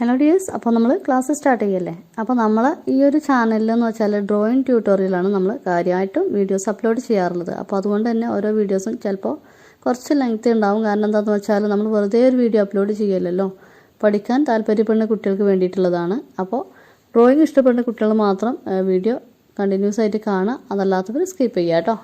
Hello dears, അപ്പോൾ നമ്മൾ class start ചെയ്യല്ലേ. അപ്പോൾ നമ്മൾ ഈ ഒരു ചാനലിലെന്ന് വെച്ചാൽ ഡ്രോയിങ് ട്യൂട്ടോറിയലാണ് നമ്മൾ കാര്യമായിട്ടും വീഡിയോസ് അപ്ലോഡ് ചെയ്യാറുള്ളത്. അപ്പോൾ അതുകൊണ്ട് തന്നെ ഓരോ വീഡിയോസും ചിലപ്പോൾ കുറച്ച് ലെങ്ത് ഉണ്ടാവും. കാരണം എന്താണെന്ന് വെച്ചാൽ നമ്മൾ വെറുതെ ഒരു വീഡിയോ അപ്ലോഡ് ചെയ്യല്ലോ, പഠിക്കാൻ താല്പര്യപ്പെടുന്ന കുട്ടികൾക്ക് വേണ്ടിയിട്ടുള്ളതാണ്. അപ്പോൾ ഡ്രോയിങ് ഇഷ്ടപ്പെടുന്ന കുട്ടികൾ മാത്രം വീഡിയോ കണ്ടിന്യൂസ് ആയിട്ട് കാണുക, അതല്ലാത്തവർ സ്കിപ്പ് ചെയ്യുക കേട്ടോ.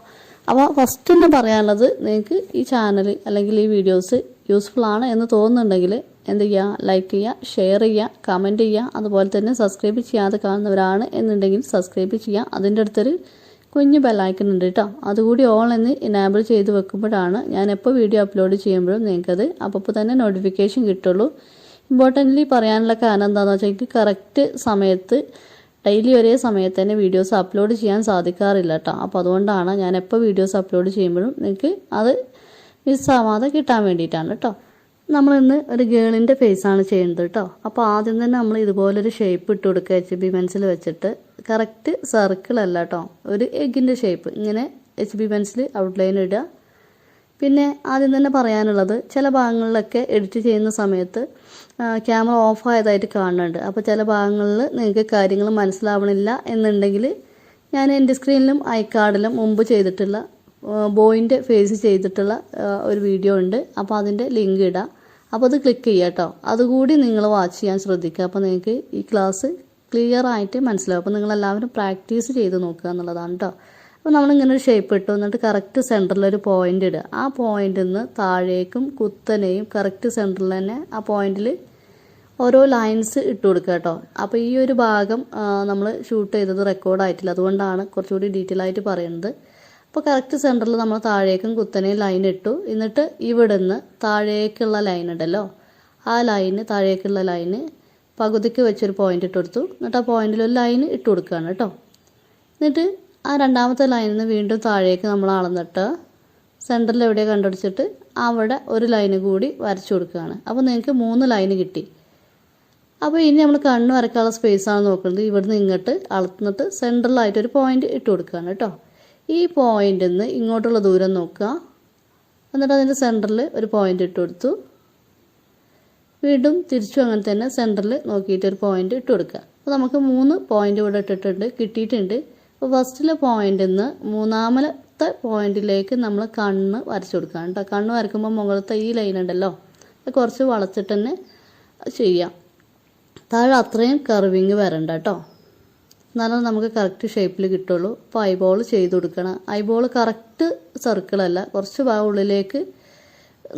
അപ്പോൾ ഫസ്റ്റ് തന്നെ പറയാനുള്ളത്, നിങ്ങൾക്ക് ഈ ചാനൽ അല്ലെങ്കിൽ ഈ വീഡിയോസ് യൂസ്ഫുൾ ആണ് എന്ന് തോന്നുന്നുണ്ടെങ്കിൽ എന്ത് ചെയ്യുക, ലൈക്ക് ചെയ്യുക, ഷെയർ ചെയ്യുക, കമൻറ്റ് ചെയ്യുക. അതുപോലെ തന്നെ സബ്സ്ക്രൈബ് ചെയ്യാതെ കാണുന്നവരാണ് എന്നുണ്ടെങ്കിൽ സബ്സ്ക്രൈബ് ചെയ്യുക. അതിൻ്റെ അടുത്തൊരു കുഞ്ഞ് ബെല്ലൈക്കൺ ഉണ്ട് കേട്ടോ, അതുകൂടി ഓൾ എന്ന് ഇനേബിൾ ചെയ്ത് വെക്കുമ്പോഴാണ് ഞാൻ എപ്പോൾ വീഡിയോ അപ്ലോഡ് ചെയ്യുമ്പോഴും നിങ്ങൾക്കത് അപ്പോൾ തന്നെ നോട്ടിഫിക്കേഷൻ കിട്ടുള്ളൂ. ഇമ്പോർട്ടൻ്റ്ലി പറയാനുള്ള കാരണം എന്താണെന്ന് വെച്ചാൽ എനിക്ക് കറക്റ്റ് സമയത്ത് ഡെയിലി ഒരേ സമയത്ത് തന്നെ വീഡിയോസ് അപ്ലോഡ് ചെയ്യാൻ സാധിക്കാറില്ല കേട്ടോ. അപ്പോൾ അതുകൊണ്ടാണ് ഞാൻ എപ്പോൾ വീഡിയോസ് അപ്ലോഡ് ചെയ്യുമ്പോഴും നിങ്ങൾക്ക് അത് മിസ്സാവാതെ കിട്ടാൻ വേണ്ടിയിട്ടാണ് കേട്ടോ. നമ്മളിന്ന് ഒരു ഗേളിൻ്റെ ഫേസാണ് ചെയ്യുന്നത് കേട്ടോ. അപ്പോൾ ആദ്യം തന്നെ നമ്മൾ ഇതുപോലൊരു ഷേപ്പ് ഇട്ട് കൊടുക്കുക, HB പെൻസിൽ വെച്ചിട്ട്. കറക്റ്റ് സർക്കിളല്ല കേട്ടോ, ഒരു എഗ്ഗിൻ്റെ ഷേപ്പ്. ഇങ്ങനെ HB പെൻസിൽ ഔട്ട്ലൈൻ ഇടുക. പിന്നെ ആദ്യം തന്നെ പറയാനുള്ളത്, ചില ഭാഗങ്ങളിലൊക്കെ എഡിറ്റ് ചെയ്യുന്ന സമയത്ത് ക്യാമറ ഓഫ് ആയതായിട്ട് കാണുന്നുണ്ട്. അപ്പോൾ ചില ഭാഗങ്ങളിൽ നിങ്ങൾക്ക് കാര്യങ്ങൾ മനസ്സിലാവണില്ല എന്നുണ്ടെങ്കിൽ ഞാൻ എൻ്റെ സ്ക്രീനിലും ഐക്കാർഡിലും മുമ്പ് ചെയ്തിട്ടുള്ള ബോയിൻ്റെ ഫേസ് ചെയ്തിട്ടുള്ള ഒരു വീഡിയോ ഉണ്ട്. അപ്പോൾ അതിൻ്റെ ലിങ്ക് ഇടാം. അപ്പോൾ അത് ക്ലിക്ക് ചെയ്യുക കേട്ടോ. അതുകൂടി നിങ്ങൾ വാച്ച് ചെയ്യാൻ ശ്രദ്ധിക്കുക. അപ്പോൾ നിങ്ങൾക്ക് ഈ ക്ലാസ് ക്ലിയർ ആയിട്ട് മനസ്സിലാവും. അപ്പോൾ നിങ്ങളെല്ലാവരും പ്രാക്ടീസ് ചെയ്ത് നോക്കുക എന്നുള്ളതാണ് കേട്ടോ. അപ്പോൾ നമ്മളിങ്ങനെ ഒരു ഷേപ്പ് ഇട്ടു, എന്നിട്ട് കറക്റ്റ് സെൻറ്ററിലൊരു പോയിൻ്റ് ഇടുക. ആ പോയിൻ്റിൽ നിന്ന് താഴേക്കും കുത്തനെയും കറക്റ്റ് സെൻറ്ററിൽ തന്നെ ആ പോയിന്റിൽ ഓരോ ലൈൻസ് ഇട്ട് കൊടുക്കുക കേട്ടോ. അപ്പോൾ ഈ ഒരു ഭാഗം നമ്മൾ ഷൂട്ട് ചെയ്തത് റെക്കോർഡായിട്ടില്ല, അതുകൊണ്ടാണ് കുറച്ചുകൂടി ഡീറ്റെയിൽ ആയിട്ട് പറയുന്നത്. അപ്പോൾ കറക്റ്റ് സെൻറ്ററിൽ നമ്മൾ താഴേക്കും കുത്തനെയും ലൈൻ ഇട്ടു. എന്നിട്ട് ഇവിടെ നിന്ന് താഴേക്കുള്ള ലൈൻ ഉണ്ടല്ലോ, ആ ലൈന്, താഴേക്കുള്ള ലൈന് പകുതിക്ക് വെച്ചൊരു പോയിൻ്റ് ഇട്ട് കൊടുത്തു. എന്നിട്ട് ആ പോയിന്റിൽ ഒരു ലൈൻ ഇട്ട് കൊടുക്കുകയാണ് കേട്ടോ. എന്നിട്ട് ആ രണ്ടാമത്തെ ലൈനിൽ നിന്ന് വീണ്ടും താഴേക്ക് നമ്മൾ അളന്നിട്ട് സെൻറ്ററിൽ എവിടെയാണ് കണ്ടുപിടിച്ചിട്ട് അവിടെ ഒരു ലൈന് കൂടി വരച്ചു കൊടുക്കുകയാണ്. അപ്പോൾ നിങ്ങൾക്ക് 3 ലൈന് കിട്ടി. അപ്പോൾ ഇനി നമ്മൾ കണ്ണ് വരയ്ക്കാനുള്ള സ്പേസാണ് നോക്കുന്നത്. ഇവിടുന്ന് ഇങ്ങോട്ട് അളന്നിട്ട് സെൻറ്ററിലായിട്ടൊരു പോയിൻ്റ് ഇട്ട് കൊടുക്കുകയാണ് കേട്ടോ. ഈ പോയിന്റിൽ നിന്ന് ഇങ്ങോട്ടുള്ള ദൂരം നോക്കുക. എന്നിട്ട് അതിൻ്റെ സെൻറ്ററിൽ ഒരു പോയിൻ്റ് ഇട്ട് കൊടുത്തു. വീണ്ടും തിരിച്ചും അങ്ങനെ തന്നെ സെൻറ്ററിൽ നോക്കിയിട്ട് ഒരു പോയിൻ്റ് ഇട്ട് കൊടുക്കുക. അപ്പോൾ നമുക്ക് 3 പോയിൻ്റ് ഇവിടെ ഇട്ടിട്ടുണ്ട്, കിട്ടിയിട്ടുണ്ട്. അപ്പോൾ ഫസ്റ്റിലെ പോയിന്റിൽ നിന്ന് മൂന്നാമത്തെ പോയിന്റിലേക്ക് നമ്മൾ കണ്ണ് വരച്ചു കൊടുക്കുകയാണ് കേട്ടോ. കണ്ണ് വരയ്ക്കുമ്പോൾ മുകളിലത്തെ ഈ ലൈൻ ഉണ്ടല്ലോ, അത് കുറച്ച് വളച്ചിട്ട് തന്നെ ചെയ്യാം. താഴെ അത്രയും കർവിങ് വരണ്ട കേട്ടോ, എന്നാലും നമുക്ക് കറക്റ്റ് ഷേപ്പിൽ കിട്ടുള്ളൂ. അപ്പോൾ ഐബോൾ ചെയ്ത് കൊടുക്കണം. ഐബോൾ കറക്റ്റ് സർക്കിളല്ല, കുറച്ച് ഭാഗം ഉള്ളിലേക്ക്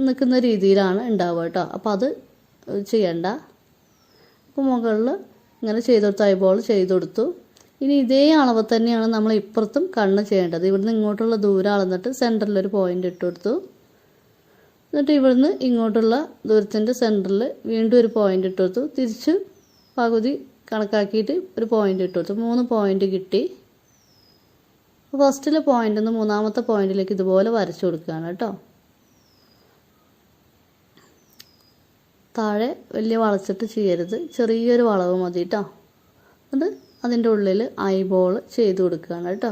നിൽക്കുന്ന രീതിയിലാണ് ഉണ്ടാവുക കേട്ടോ. അപ്പോൾ അത് ചെയ്യണ്ട. അപ്പോൾ മുകളിൽ ഇങ്ങനെ ചെയ്ത് കൊടുത്തു, ഐബോൾ ചെയ്ത് കൊടുത്തു. ഇനി ഇതേ അളവ് തന്നെയാണ് നമ്മൾ ഇപ്പുറത്തും കണ്ണ് ചെയ്യേണ്ടത്. ഇവിടുന്ന് ഇങ്ങോട്ടുള്ള ദൂരം അളന്നിട്ട് സെൻറ്ററിലൊരു പോയിൻ്റ് ഇട്ട് കൊടുത്തു. എന്നിട്ട് ഇവിടുന്ന് ഇങ്ങോട്ടുള്ള ദൂരത്തിൻ്റെ സെൻറ്ററിൽ വീണ്ടും ഒരു പോയിൻ്റ് ഇട്ട് കൊടുത്തു. തിരിച്ച് പകുതി കണക്കാക്കിയിട്ട് ഒരു പോയിൻ്റ് ഇട്ട് കൊടുത്തു. 3 പോയിൻ്റ് കിട്ടി. അപ്പോൾ ഫസ്റ്റിലെ പോയിൻ്റിൽ നിന്ന് മൂന്നാമത്തെ പോയിന്റിലേക്ക് ഇതുപോലെ വരച്ചു കൊടുക്കുകയാണ് കേട്ടോ. താഴെ വലിയ വളച്ചിട്ട് ചെയ്യരുത്, ചെറിയൊരു വളവ് മതി കേട്ടോ. എന്നിട്ട് അതിൻ്റെ ഉള്ളിൽ ഐബോൾ ചെയ്ത് കൊടുക്കുകയാണ് കേട്ടോ.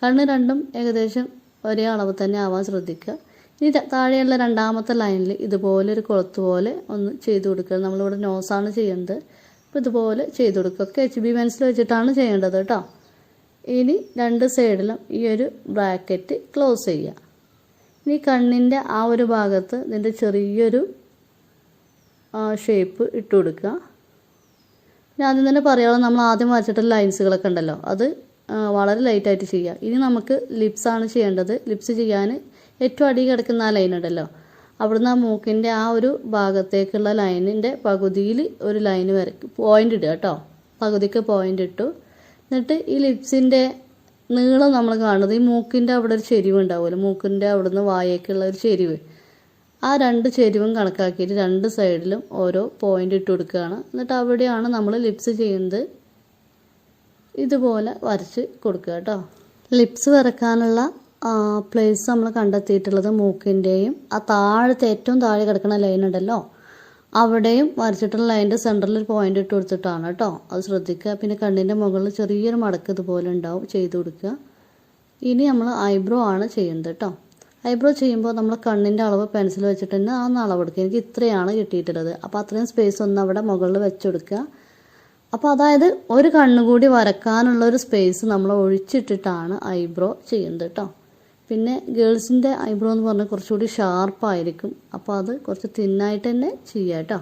കണ്ണ് രണ്ടും ഏകദേശം ഒരേ അളവ് തന്നെ ആവാൻ ശ്രദ്ധിക്കുക. ഇനി താഴെയുള്ള രണ്ടാമത്തെ ലൈനിൽ ഇതുപോലെ ഒരു കൊളുത്ത് പോലെ ഒന്ന് ചെയ്ത് കൊടുക്കുക. നമ്മളിവിടെ നോസാണ് ചെയ്യുന്നത്. അപ്പോൾ ഇതുപോലെ ചെയ്ത് കൊടുക്കുക. ഒക്കെ HB പെൻസിൽ വെച്ചിട്ടാണ് ചെയ്യേണ്ടത് കേട്ടോ. ഇനി 2 സൈഡിലും ഈ ഒരു ബ്രാക്കറ്റ് ക്ലോസ് ചെയ്യുക. ഇനി കണ്ണിൻ്റെ ആ ഒരു ഭാഗത്ത് ഇതിൻ്റെ ചെറിയൊരു ഷേപ്പ് ഇട്ട് കൊടുക്കുക. ഞാൻ ആദ്യം തന്നെ പറയാനുള്ളത്, നമ്മൾ ആദ്യം വരച്ചിട്ടുള്ള ലൈൻസുകളൊക്കെ ഉണ്ടല്ലോ, അത് വളരെ ലൈറ്റായിട്ട് ചെയ്യുക. ഇനി നമുക്ക് ലിപ്സാണ് ചെയ്യേണ്ടത്. ലിപ്സ് ചെയ്യാൻ ഏറ്റവും അടി കിടക്കുന്ന ആ ലൈൻ ഉണ്ടല്ലോ, അവിടുന്ന് ആ മൂക്കിൻ്റെ ആ ഒരു ഭാഗത്തേക്കുള്ള ലൈനിൻ്റെ പകുതിയിൽ ഒരു ലൈൻ വരയ്ക്കും, പോയിൻ്റ് ഇടുക കേട്ടോ. പകുതിക്ക് പോയിൻ്റ് ഇട്ടു. എന്നിട്ട് ഈ ലിപ്സിൻ്റെ നീളം നമ്മൾ കാണുന്നത്, ഈ മൂക്കിൻ്റെ അവിടെ ഒരു ചെരിവ് ഉണ്ടാവുമല്ലോ, മൂക്കിൻ്റെ അവിടുന്ന് വായേക്കുള്ള ഒരു ചെരിവ്, ആ 2 ചെരിവും കണക്കാക്കിയിട്ട് 2 സൈഡിലും ഓരോ പോയിൻ്റ് ഇട്ട് കൊടുക്കുകയാണ്. എന്നിട്ട് അവിടെയാണ് നമ്മൾ ലിപ്സ് ചെയ്യുന്നത്. ഇതുപോലെ വരച്ച് കൊടുക്കുക കേട്ടോ. ലിപ്സ് വരയ്ക്കാനുള്ള പ്ലേസ് നമ്മൾ കണ്ടെത്തിയിട്ടുള്ളത് മൂക്കിൻ്റെയും ആ താഴത്തെ ഏറ്റവും താഴെ കിടക്കുന്ന ലൈൻ ഉണ്ടല്ലോ, അവിടെയും വരച്ചിട്ടുള്ള ലൈനിൻ്റെ സെൻറ്ററിൽ ഒരു പോയിൻ്റ് ഇട്ട് കൊടുത്തിട്ടാണ് കേട്ടോ. അത് ശ്രദ്ധിക്കുക. പിന്നെ കണ്ണിൻ്റെ മുകളിൽ ചെറിയൊരു മടക്ക് ഇതുപോലെ ഉണ്ടാവും, ചെയ്ത് കൊടുക്കുക. ഇനി നമ്മൾ ഐബ്രോ ആണ് ചെയ്യുന്നത് കേട്ടോ. ഐബ്രോ ചെയ്യുമ്പോൾ നമ്മൾ കണ്ണിൻ്റെ അളവ് പെൻസിൽ വെച്ചിട്ട് തന്നെ ആ അളവെടുക്കുക. എനിക്ക് ഇത്രയാണ് കിട്ടിയിട്ടുള്ളത്. അപ്പോൾ അത്രയും സ്പേസ് ഒന്ന് അവിടെ മുകളിൽ വെച്ചെടുക്കുക. അപ്പോൾ അതായത് ഒരു കണ്ണുകൂടി വരക്കാനുള്ള ഒരു സ്പേസ് നമ്മൾ ഒഴിച്ചിട്ടിട്ടാണ് ഐബ്രോ ചെയ്യുന്നത് കേട്ടോ. പിന്നെ ഗേൾസിൻ്റെ ഐബ്രോ എന്ന് പറഞ്ഞാൽ കുറച്ചുകൂടി ഷാർപ്പായിരിക്കും. അപ്പോൾ അത് കുറച്ച് തിന്നായിട്ട് തന്നെ ചെയ്യുക കേട്ടോ.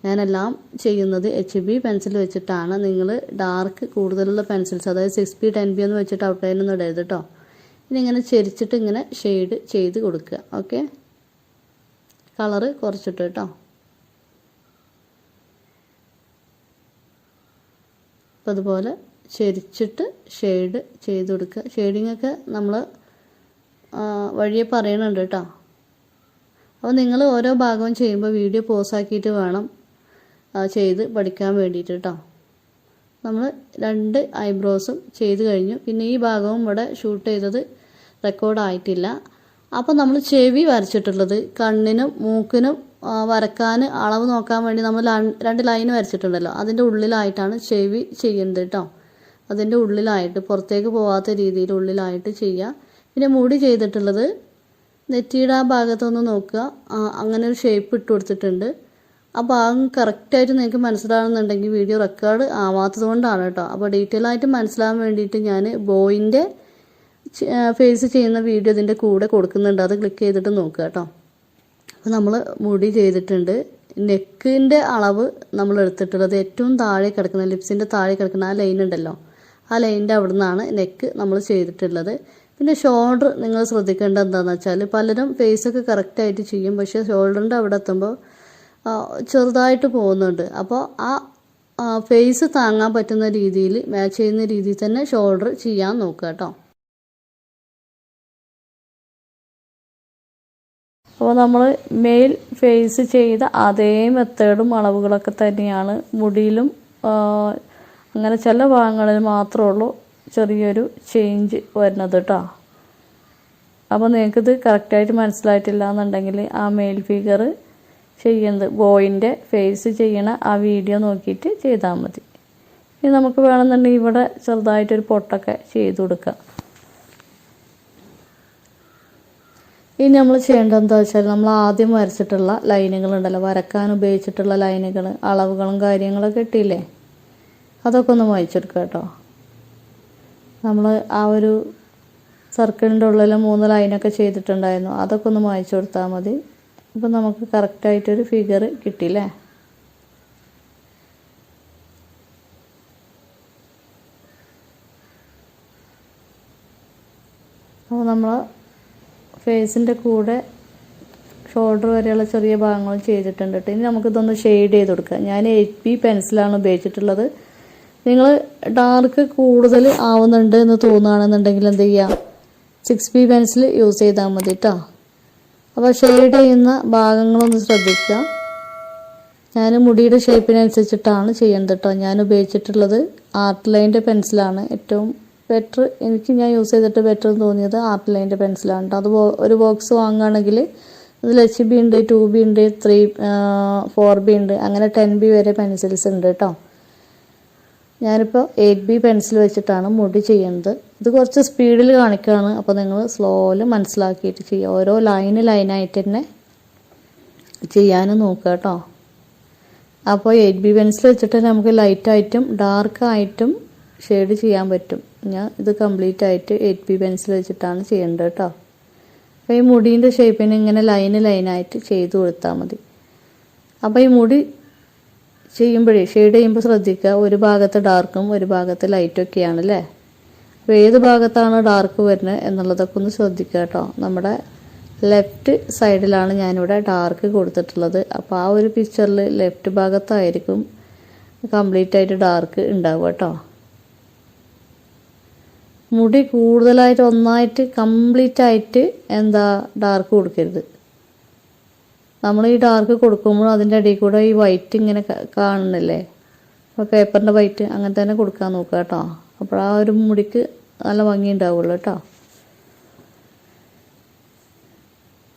ഞാനെല്ലാം ചെയ്യുന്നത് HB പെൻസിൽ വെച്ചിട്ടാണ്. നിങ്ങൾ ഡാർക്ക് കൂടുതലുള്ള പെൻസിൽസ്, അതായത് 6B 10B എന്ന് വെച്ചിട്ട് ഔട്ട്ലൈനൊന്നും ഇടരുത് കേട്ടോ. ഇനി ഇങ്ങനെ ചെരിച്ചിട്ട് ഇങ്ങനെ ഷെയ്ഡ് ചെയ്ത് കൊടുക്കുക. ഓക്കെ, കളറ് കുറച്ചിട്ട് കേട്ടോ. അപ്പോൾ അതുപോലെ ചെരിച്ചിട്ട് ഷെയ്ഡ് ചെയ്ത് കൊടുക്കുക. ഷെയ്ഡിങ്ങൊക്കെ നമ്മൾ വഴിയെ പറയണുണ്ട് കേട്ടോ. അപ്പോൾ നിങ്ങൾ ഓരോ ഭാഗവും ചെയ്യുമ്പോൾ വീഡിയോ പോസാക്കിയിട്ട് വേണം ചെയ്ത് പഠിക്കാൻ വേണ്ടിയിട്ട് കേട്ടോ. നമ്മൾ 2 ഐബ്രോസും ചെയ്ത് കഴിഞ്ഞു. പിന്നെ ഈ ഭാഗവും ഇവിടെ ഷൂട്ട് ചെയ്തത് റെക്കോർഡായിട്ടില്ല. അപ്പോൾ നമ്മൾ ചെവി വരച്ചിട്ടുള്ളത് കണ്ണിനും മൂക്കിനും വരക്കാൻ അളവ് നോക്കാൻ വേണ്ടി നമ്മൾ 2 ലൈൻ വരച്ചിട്ടുണ്ടല്ലോ, അതിൻ്റെ ഉള്ളിലായിട്ടാണ് ചെവി ചെയ്യുന്നത് കേട്ടോ. അതിൻ്റെ ഉള്ളിലായിട്ട് പുറത്തേക്ക് പോകാത്ത രീതിയിൽ ഉള്ളിലായിട്ട് ചെയ്യുക. പിന്നെ മുടി ചെയ്തിട്ടുള്ളത് നെറ്റിയുടെ ആ ഭാഗത്തൊന്ന് നോക്കുക, അങ്ങനെ ഒരു ഷേപ്പ് ഇട്ട് കൊടുത്തിട്ടുണ്ട്. ആ ഭാഗം കറക്റ്റായിട്ട് നിങ്ങൾക്ക് മനസ്സിലാവുന്നുണ്ടെങ്കിൽ വീഡിയോ റെക്കോർഡ് ആവാത്തത് കൊണ്ടാണ് കേട്ടോ. അപ്പോൾ ഡീറ്റെയിൽ ആയിട്ട് മനസ്സിലാകാൻ വേണ്ടിയിട്ട് ഞാൻ ബോയിൻ്റെ ഫേസ് ചെയ്യുന്ന വീഡിയോ ഇതിൻ്റെ കൂടെ കൊടുക്കുന്നുണ്ട്, അത് ക്ലിക്ക് ചെയ്തിട്ട് നോക്കുക കേട്ടോ. അപ്പോൾ നമ്മൾ മുടി ചെയ്തിട്ടുണ്ട്. നെക്കിൻ്റെ അളവ് നമ്മൾ എടുത്തിട്ടുള്ളത് ഏറ്റവും താഴെ കിടക്കുന്ന ലിപ്സിൻ്റെ താഴെ കിടക്കുന്ന ആ ലൈൻ ഉണ്ടല്ലോ, ആ ലൈനിൻ്റെ അവിടെ നിന്നാണ് നെക്ക് നമ്മൾ ചെയ്തിട്ടുള്ളത്. പിന്നെ ഷോൾഡർ നിങ്ങൾ ശ്രദ്ധിക്കേണ്ടത് എന്താണെന്ന് വെച്ചാൽ പലരും ഫേസൊക്കെ കറക്റ്റായിട്ട് ചെയ്യും, പക്ഷേ ഷോൾഡറിൻ്റെ അവിടെ എത്തുമ്പോൾ ചെറുതായിട്ട് പോകുന്നുണ്ട്. അപ്പോൾ ആ ഫേസ് താങ്ങാൻ പറ്റുന്ന രീതിയിൽ മാച്ച് ചെയ്യുന്ന രീതിയിൽ തന്നെ ഷോൾഡർ ചെയ്യാൻ നോക്കുക കേട്ടോ. അപ്പോൾ നമ്മൾ മെയിൽ ഫേസ് ചെയ്ത അതേ മെത്തേഡും അളവുകളൊക്കെ തന്നെയാണ് മുടിയിലും. അങ്ങനെ ചില ഭാഗങ്ങളിൽ മാത്രമേ ഉള്ളൂ ചെറിയൊരു ചേഞ്ച് വരുന്നത് കേട്ടോ. അപ്പോൾ നിങ്ങൾക്കിത് കറക്റ്റായിട്ട് മനസ്സിലായിട്ടില്ല എന്നുണ്ടെങ്കിൽ ആ മെയിൽ ഫിഗർ ചെയ്യുന്നത് ബോയിൻ്റെ ഫേസ് ചെയ്യണ ആ വീഡിയോ നോക്കിയിട്ട് ചെയ്താൽ മതി. ഇനി നമുക്ക് വേണമെന്നുണ്ടെങ്കിൽ ഇവിടെ ചെറുതായിട്ടൊരു പൊട്ടൊക്കെ ചെയ്ത് കൊടുക്കാം. ഇനി നമ്മൾ ചെയ്യേണ്ടത് എന്താ വെച്ചാൽ നമ്മൾ ആദ്യം വരച്ചിട്ടുള്ള ലൈനുകളുണ്ടല്ലോ, വരക്കാൻ ഉപയോഗിച്ചിട്ടുള്ള ലൈനുകൾ, അളവുകളും കാര്യങ്ങളൊക്കെ ഇട്ടില്ലേ, അതൊക്കെ ഒന്ന് വായിച്ചെടുക്കുക കേട്ടോ. നമ്മൾ ആ ഒരു സർക്കിളിൻ്റെ ഉള്ളിൽ 3 ലൈനൊക്കെ ചെയ്തിട്ടുണ്ടായിരുന്നു, അതൊക്കെ ഒന്ന് വായിച്ചു കൊടുത്താൽ മതി. ഇപ്പം നമുക്ക് കറക്റ്റായിട്ടൊരു ഫിഗർ കിട്ടിയില്ലേ. അപ്പോൾ നമ്മൾ ഫേസിൻ്റെ കൂടെ ഷോൾഡർ വരെയുള്ള ചെറിയ ഭാഗങ്ങൾ ചെയ്തിട്ടുണ്ട് കേട്ടോ. ഇനി നമുക്കിതൊന്ന് ഷെയ്ഡ് ചെയ്ത് കൊടുക്കാം. ഞാൻ HB പെൻസിലാണ് ഉപയോഗിച്ചിട്ടുള്ളത്. നിങ്ങൾ ഡാർക്ക് കൂടുതൽ ആവുന്നുണ്ട് എന്ന് തോന്നുകയാണെന്നുണ്ടെങ്കിൽ എന്ത് ചെയ്യുക, 6B പെൻസിൽ യൂസ് ചെയ്താൽ മതി കേട്ടോ. അപ്പോൾ ഷെയ്ഡ് ചെയ്യുന്ന ഭാഗങ്ങളൊന്ന് ശ്രദ്ധിക്കുക. ഞാൻ മുടിയുടെ ഷേപ്പിനനുസരിച്ചിട്ടാണ് ചെയ്യുന്നത് കേട്ടോ. ഞാൻ ഉപയോഗിച്ചിട്ടുള്ളത് ആർട്ട് ലൈൻ്റെ പെൻസിലാണ് ഏറ്റവും ബെറ്റർ. ഞാൻ യൂസ് ചെയ്തിട്ട് ബെറ്റർ തോന്നിയത് ആർട്ട് ലൈൻ്റെ പെൻസിലാണ് കേട്ടോ. അത് ഒരു ബോക്സ് വാങ്ങുകയാണെങ്കിൽ അതിൽ HB ഉണ്ട്, 2B ഉണ്ട്, 4B ഉണ്ട്, അങ്ങനെ 10B വരെ പെൻസിൽസ് ഉണ്ട് കേട്ടോ. ഞാനിപ്പോൾ 8B പെൻസിൽ വെച്ചിട്ടാണ് മുടി ചെയ്യുന്നത്. ഇത് കുറച്ച് സ്പീഡിൽ കാണിക്കുകയാണ്, അപ്പോൾ നിങ്ങൾ സ്ലോയിൽ മനസ്സിലാക്കിയിട്ട് ചെയ്യുക. ഓരോ ലൈനായിട്ട് തന്നെ ചെയ്യാനും നോക്കുക കേട്ടോ. അപ്പോൾ 8B പെൻസിൽ വെച്ചിട്ട് നമുക്ക് ലൈറ്റായിട്ടും ഡാർക്കായിട്ടും ഷെയ്ഡ് ചെയ്യാൻ പറ്റും. ഞാൻ ഇത് കംപ്ലീറ്റ് ആയിട്ട് 8B പെൻസിൽ വെച്ചിട്ടാണ് ചെയ്യേണ്ടത് കേട്ടോ. അപ്പോൾ ഈ മുടീൻ്റെ ഷേപ്പിന് ഇങ്ങനെ ലൈനായിട്ട് ചെയ്ത് കൊടുത്താൽ മതി. അപ്പോൾ ഈ മുടി ചെയ്യുമ്പോഴേ ഷെയ്ഡ് ചെയ്യുമ്പോൾ ശ്രദ്ധിക്കുക, ഒരു ഭാഗത്ത് ഡാർക്കും ഒരു ഭാഗത്ത് ലൈറ്റും ഒക്കെയാണല്ലേ. അപ്പോൾ ഏത് ഭാഗത്താണ് ഡാർക്ക് വരുന്നത് എന്നുള്ളതൊക്കെ ഒന്ന് ശ്രദ്ധിക്കുക കേട്ടോ. നമ്മുടെ ലെഫ്റ്റ് സൈഡിലാണ് ഞാനിവിടെ ഡാർക്ക് കൊടുത്തിട്ടുള്ളത്. അപ്പോൾ ആ ഒരു പിക്ചറിൽ ലെഫ്റ്റ് ഭാഗത്തായിരിക്കും കംപ്ലീറ്റ് ആയിട്ട് ഡാർക്ക് ഉണ്ടാവുക കേട്ടോ. മുടി കൂടുതലായിട്ട് ഒന്നായിട്ട് കംപ്ലീറ്റ് ആയിട്ട് ഡാർക്ക് കൊടുക്കരുത്. നമ്മൾ ഈ ഡാർക്ക് കൊടുക്കുമ്പോൾ അതിൻ്റെ ഇടയിൽ കൂടെ ഈ വൈറ്റ് ഇങ്ങനെ കാണുന്നില്ലേ, അപ്പോൾ പേപ്പറിൻ്റെ വൈറ്റ് അങ്ങനെ തന്നെ കൊടുക്കാൻ നോക്കുക കേട്ടോ. അപ്പോൾ ആ ഒരു മുടിക്ക് നല്ല ഭംഗി ഉണ്ടാവുള്ളൂ കേട്ടോ.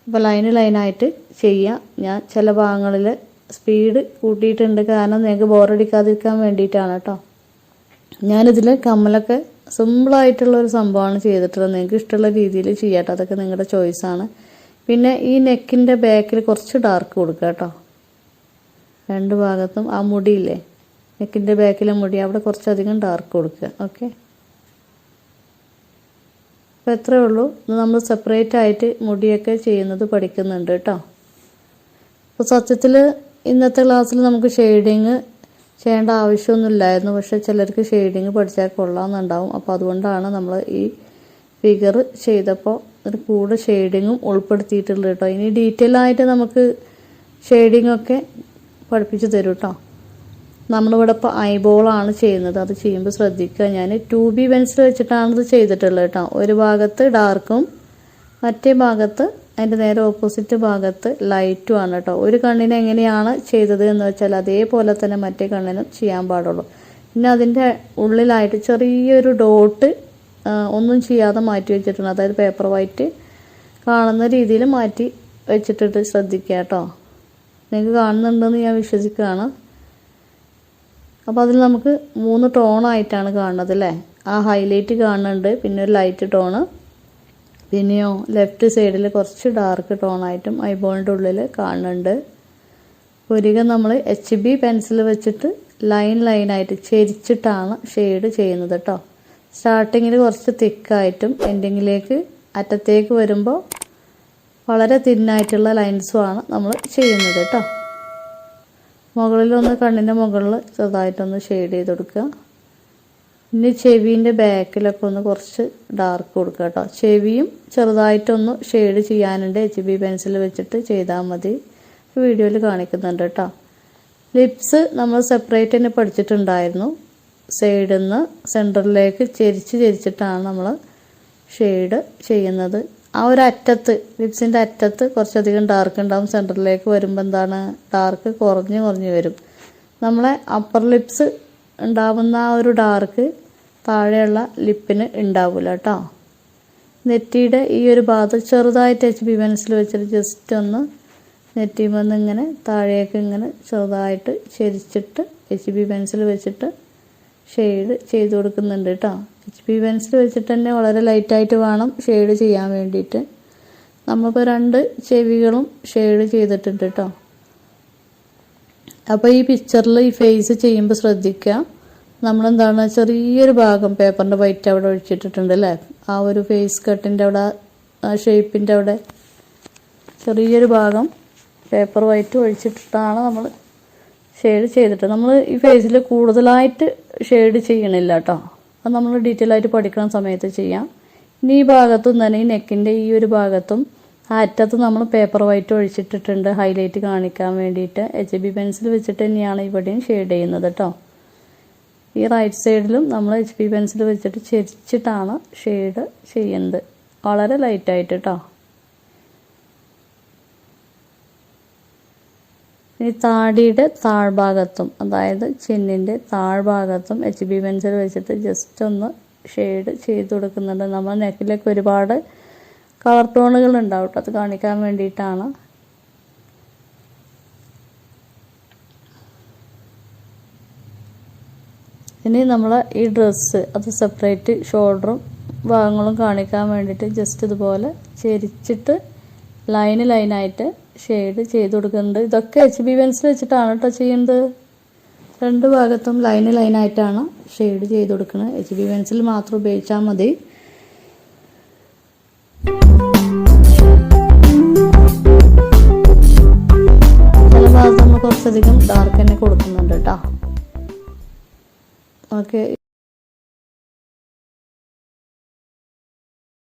അപ്പോൾ ലൈനായിട്ട് ചെയ്യുക. ഞാൻ ചില ഭാഗങ്ങളിൽ സ്പീഡ് കൂട്ടിയിട്ടുണ്ട്, കാരണം നിങ്ങൾക്ക് ബോറടിക്കാതിരിക്കാൻ വേണ്ടിയിട്ടാണ് കേട്ടോ. ഞാനിതിൽ കമ്മലൊക്കെ സിമ്പിളായിട്ടുള്ളൊരു സംഭവമാണ് ചെയ്തിട്ടുള്ളത്. നിങ്ങൾക്ക് ഇഷ്ടമുള്ള രീതിയിൽ ചെയ്യാട്ടോ, അതൊക്കെ നിങ്ങളുടെ ചോയ്സാണ്. പിന്നെ ഈ നെക്കിൻ്റെ ബാക്കിൽ കുറച്ച് ഡാർക്ക് കൊടുക്കുക കേട്ടോ. രണ്ട് ഭാഗത്തും ആ മുടിയില്ലേ, നെക്കിൻ്റെ ബാക്കിലെ മുടി, അവിടെ കുറച്ചധികം ഡാർക്ക് കൊടുക്കുക. ഓക്കെ, അപ്പോൾ എത്രയേ ഉള്ളൂ. ഇത് നമ്മൾ സെപ്പറേറ്റ് ആയിട്ട് മുടിയൊക്കെ ചെയ്യുന്നത് പഠിക്കുന്നുണ്ട് കേട്ടോ. അപ്പോൾ സത്യത്തിൽ ഇന്നത്തെ ക്ലാസ്സിൽ നമുക്ക് ഷെയ്ഡിങ് ചെയ്യേണ്ട ആവശ്യമൊന്നുമില്ലായിരുന്നു, പക്ഷേ ചിലർക്ക് ഷെയ്ഡിങ് പഠിച്ചാൽ കൊള്ളാമെന്നുണ്ടാവും. അപ്പോൾ അതുകൊണ്ടാണ് നമ്മൾ ഈ ഫിഗർ ചെയ്തപ്പോൾ ഒരു കൂടെ ഷെയ്ഡിങ്ങും ഉൾപ്പെടുത്തിയിട്ടുള്ളത് കേട്ടോ. ഇനി ഡീറ്റെയിൽ ആയിട്ട് നമുക്ക് ഷെയ്ഡിങ്ങൊക്കെ പഠിപ്പിച്ച് തരും കേട്ടോ. നമ്മളിവിടെ ഇപ്പോൾ ഐബോളാണ് ചെയ്യുന്നത്, അത് ചെയ്യുമ്പോൾ ശ്രദ്ധിക്കുക. ഞാൻ 2B പെൻസിൽ വെച്ചിട്ടാണ് ഇത് ചെയ്തിട്ടുള്ളത് കേട്ടോ. ഒരു ഭാഗത്ത് ഡാർക്കും മറ്റേ ഭാഗത്ത് അതിൻ്റെ നേരെ ഓപ്പോസിറ്റ് ഭാഗത്ത് ലൈറ്റും ആണ് കേട്ടോ. ഒരു കണ്ണിന് എങ്ങനെയാണ് ചെയ്തത് എന്ന് വെച്ചാൽ അതേപോലെ തന്നെ മറ്റേ കണ്ണിനും ചെയ്യാൻ പാടുള്ളൂ. പിന്നെ അതിൻ്റെ ഉള്ളിലായിട്ട് ചെറിയൊരു ഡോട്ട് ഒന്നും ചെയ്യാതെ മാറ്റി വെച്ചിട്ടുണ്ട്, അതായത് പേപ്പർ വൈറ്റ് കാണുന്ന രീതിയിൽ മാറ്റി വെച്ചിട്ടിട്ട് ശ്രദ്ധിക്കുക കേട്ടോ. നിങ്ങൾക്ക് കാണുന്നുണ്ടെന്ന് ഞാൻ വിശ്വസിക്കുകയാണ്. അപ്പോൾ അതിൽ നമുക്ക് 3 ടോണായിട്ടാണ് കാണുന്നത് അല്ലേ. ആ ഹൈലൈറ്റ് കാണുന്നുണ്ട്, പിന്നെ ഒരു ലൈറ്റ് ടോണ്, പിന്നെയോ ലെഫ്റ്റ് സൈഡിൽ കുറച്ച് ഡാർക്ക് ടോണായിട്ടും ഐബോളിൻ്റെ ഉള്ളിൽ കാണുന്നുണ്ട്. ഒരിക്കൽ നമ്മൾ HB പെൻസിൽ വെച്ചിട്ട് ലൈനായിട്ട് ചെരിച്ചിട്ടാണ് ഷെയ്ഡ് ചെയ്യുന്നത് കേട്ടോ. സ്റ്റാർട്ടിങ്ങിൽ കുറച്ച് തിക്കായിട്ടും എൻഡിങ്ങിലേക്ക് അറ്റത്തേക്ക് വരുമ്പോൾ വളരെ തിന്നായിട്ടുള്ള ലൈൻസുമാണ് നമ്മൾ ചെയ്യുന്നത് കേട്ടോ. മുകളിലൊന്ന് കണ്ണിൻ്റെ മുകളിൽ ചെറുതായിട്ടൊന്ന് ഷെയ്ഡ് ചെയ്ത് കൊടുക്കുക. ഇനി ചെവീൻ്റെ ബാക്കിലൊക്കെ ഒന്ന് കുറച്ച് ഡാർക്ക് കൊടുക്കുക കേട്ടോ. ചെവിയും ചെറുതായിട്ടൊന്ന് ഷെയ്ഡ് ചെയ്യാനുണ്ട്, HB പെൻസിൽ വെച്ചിട്ട് ചെയ്താൽ മതി. വീഡിയോയിൽ കാണിക്കുന്നുണ്ട് കേട്ടോ. ലിപ്സ് നമ്മൾ സെപ്പറേറ്റ് തന്നെ പഠിച്ചിട്ടുണ്ടായിരുന്നു. സൈഡിൽ നിന്ന് സെൻറ്ററിലേക്ക് ചെരിച്ചിട്ടാണ് നമ്മൾ ഷെയ്ഡ് ചെയ്യുന്നത്. ആ ഒരു അറ്റത്ത്, ലിപ്സിൻ്റെ അറ്റത്ത് കുറച്ചധികം ഡാർക്ക് ഉണ്ടാവും. സെൻറ്ററിലേക്ക് വരുമ്പോൾ എന്താണ്, ഡാർക്ക് കുറഞ്ഞ് വരും. നമ്മളെ അപ്പർ ലിപ്സ് ഉണ്ടാവുന്ന ആ ഒരു ഡാർക്ക് താഴെയുള്ള ലിപ്പിന് ഉണ്ടാവില്ല കേട്ടോ. നെറ്റിയുടെ ഈ ഒരു ഭാഗത്ത് ചെറുതായിട്ട് HB പെൻസിൽ വെച്ചിട്ട് ജസ്റ്റ് ഒന്ന് നെറ്റിമെന്ന് ഇങ്ങനെ താഴേക്ക് ഇങ്ങനെ ചെറുതായിട്ട് ചെരിച്ചിട്ട് HB പെൻസിൽ വെച്ചിട്ട് ഷെയ്ഡ് ചെയ്ത് കൊടുക്കുന്നുണ്ട് കേട്ടോ. HB പെൻസിൽ വെച്ചിട്ട് തന്നെ വളരെ ലൈറ്റായിട്ട് വേണം ഷെയ്ഡ് ചെയ്യാൻ വേണ്ടിയിട്ട്. നമ്മളിപ്പോൾ 2 ചെവികളും ഷെയ്ഡ് ചെയ്തിട്ടുണ്ട് കേട്ടോ. അപ്പോൾ ഈ പിക്ചറിൽ ഈ ഫേസ് ചെയ്യുമ്പോൾ ശ്രദ്ധിക്കുക, നമ്മളെന്താണ് ചെറിയൊരു ഭാഗം പേപ്പറിൻ്റെ വൈറ്റ് അവിടെ ഒഴിച്ചിട്ടിട്ടുണ്ട് അല്ലേ. ആ ഒരു ഫേസ് കട്ടിൻ്റെ അവിടെ, ആ ഷേപ്പിൻ്റെ അവിടെ ചെറിയൊരു ഭാഗം പേപ്പർ വൈറ്റ് ഒഴിച്ചിട്ടിട്ടാണ് നമ്മൾ ഷെയ്ഡ് ചെയ്തിട്ട്. നമ്മൾ ഈ ഫേസിൽ കൂടുതലായിട്ട് ഷെയ്ഡ് ചെയ്യണില്ല കേട്ടോ. അത് നമ്മൾ ഡീറ്റെയിൽ ആയിട്ട് പഠിക്കുന്ന സമയത്ത് ചെയ്യാം. ഇനി ഈ ഭാഗത്തും തന്നെ ഈ നെക്കിൻ്റെ ഈ ഒരു ഭാഗത്തും ആ അറ്റത്ത് നമ്മൾ പേപ്പർ വൈറ്റ് ഒഴിച്ചിട്ടിട്ടുണ്ട് ഹൈലൈറ്റ് കാണിക്കാൻ വേണ്ടിയിട്ട്. HB പെൻസിൽ വെച്ചിട്ട് തന്നെയാണ് ഇവിടെയും ഷെയ്ഡ് ചെയ്യുന്നത് കേട്ടോ. ഈ റൈറ്റ് സൈഡിലും നമ്മൾ HB പെൻസിൽ വെച്ചിട്ട് ചെരിച്ചിട്ടാണ് ഷെയ്ഡ് ചെയ്യുന്നത്, വളരെ ലൈറ്റായിട്ട് കേട്ടോ. ഈ താടിയുടെ താഴ്ഭാഗത്തും, അതായത് ചിന്നിൻ്റെ താഴ്ഭാഗത്തും HB പെൻസിൽ വെച്ചിട്ട് ജസ്റ്റ് ഒന്ന് ഷെയ്ഡ് ചെയ്ത് കൊടുക്കുന്നുണ്ട്. നമ്മൾ നെക്കിലേക്ക് ഒരുപാട് കളർ ടോണുകൾ ഉണ്ടാവും കേട്ടോ, അത് കാണിക്കാൻ വേണ്ടിയിട്ടാണ്. ഇനി നമ്മൾ ഈ ഡ്രസ്സ് അത് സെപ്പറേറ്റ് ഷോൾഡറും ഭാഗങ്ങളും കാണിക്കാൻ വേണ്ടിയിട്ട് ജസ്റ്റ് ഇതുപോലെ ചെരിച്ചിട്ട് ലൈനായിട്ട് ഷെയ്ഡ് ചെയ്ത് കൊടുക്കുന്നുണ്ട്. ഇതൊക്കെ HB പെൻസിൽ വെച്ചിട്ടാണ് കേട്ടോ ചെയ്യുന്നത്. 2 ഭാഗത്തും ലൈനായിട്ടാണ് ഷെയ്ഡ് ചെയ്ത് കൊടുക്കുന്നത്. HB പെൻസിൽ മാത്രം ഉപയോഗിച്ചാൽ മതി. ചില ഭാഗത്ത് നമ്മൾ കുറച്ചധികം ഡാർക്ക് തന്നെ കൊടുക്കുന്നുണ്ട് കേട്ടോ. ഓക്കെ,